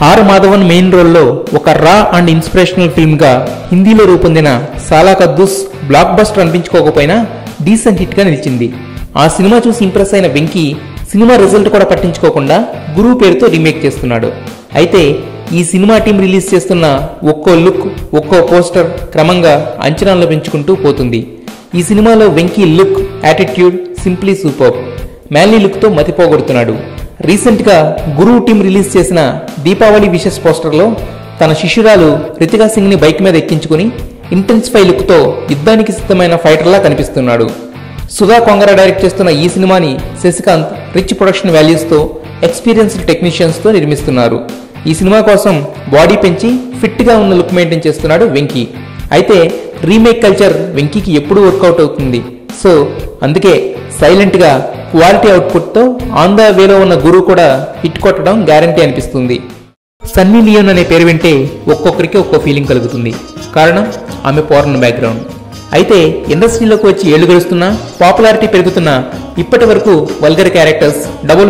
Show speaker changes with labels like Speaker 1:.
Speaker 1: Are Madhavan main రోల్లో ఒక రా అండ్ ఇన్స్పిరేషనల్ ఫిల్మ్ గా హిందీలో రూపొందిన సాలా కద్దూస్ బ్లాక్ బస్టర్ అనిపించుకోకపోయినా డీసెంట్ హిట్ గా నిలిచింది. ఆ సినిమా చూసి ఇంప్రెస్ అయిన వెంకీ సినిమా రిజల్ట్ కూడా పట్టించుకోకుండా గురువు పేరుతో రీమేక్ చేస్తున్నాడు. అయితే ఈ సినిమా టీం రిలీజ్ చేస్తున్న ఒక్కో లుక్, ఒక్కో పోస్టర్ క్రమంగా అంచనాలను పెంచుకుంటూ పోతుంది. ఈ సినిమాలో Venky look, attitude simply super. Manly look తో మతిపోగొడుతున్నాడు. రీసెంట్ గా గురువు టీం రిలీజ్ చేసిన దీపావళి విషెస్ పోస్టర్ లో తన శిష్యురాలు రితికా సింగ్ ని బైక్ మీద ఎక్కించుకుని ఇంటెన్సిఫై లుక్ తో యుద్ధానికి సిద్ధమైన ఫైటర్ లా కనిపిస్తున్నాడు. సుధా కొంగర డైరెక్ట్ చేస్తున్న ఈ సినిమాని శశికాంత్ రిచ్ ప్రొడక్షన్ వాల్యూస్ తో ఎక్స్పీరియన్స్డ్ టెక్నీషియన్స్ తో నిర్మిస్తున్నారు. ఈ సినిమా కోసం బాడీ పెంచి ఫిట్ గా ఉన్న లుక్ మెయింటైన్ చేస్తున్నాడు వెంకీ. అయితే రీమేక్ కల్చర్ వెంకీకి ఎప్పుడు వర్కౌట్ అవుతుంది. సో అందుకే సైలెంట్ గా క్వాలిటీ అవుట్పుట్ తో ఆన్ ద వేలో ఉన్న గురువు కూడా హిట్ కొట్టడం గ్యారంటీ అనిపిస్తుంది. సన్నీ లియోన్ అనే పేరు వింటే ఒక్కొక్కరికి ఒక్కో ఫీలింగ్ కలుగుతుంది. కారణం ఆమె ఫారెన్ బ్యాక్గ్రౌండ్. అయితే ఇండస్ట్రీలోకి వచ్చి ఏళ్లు గడుస్తున్నా, పాపులారిటీ పెరుగుతున్నా ఇప్పటి వరకు వల్గర్ క్యారెక్టర్స్, డబుల్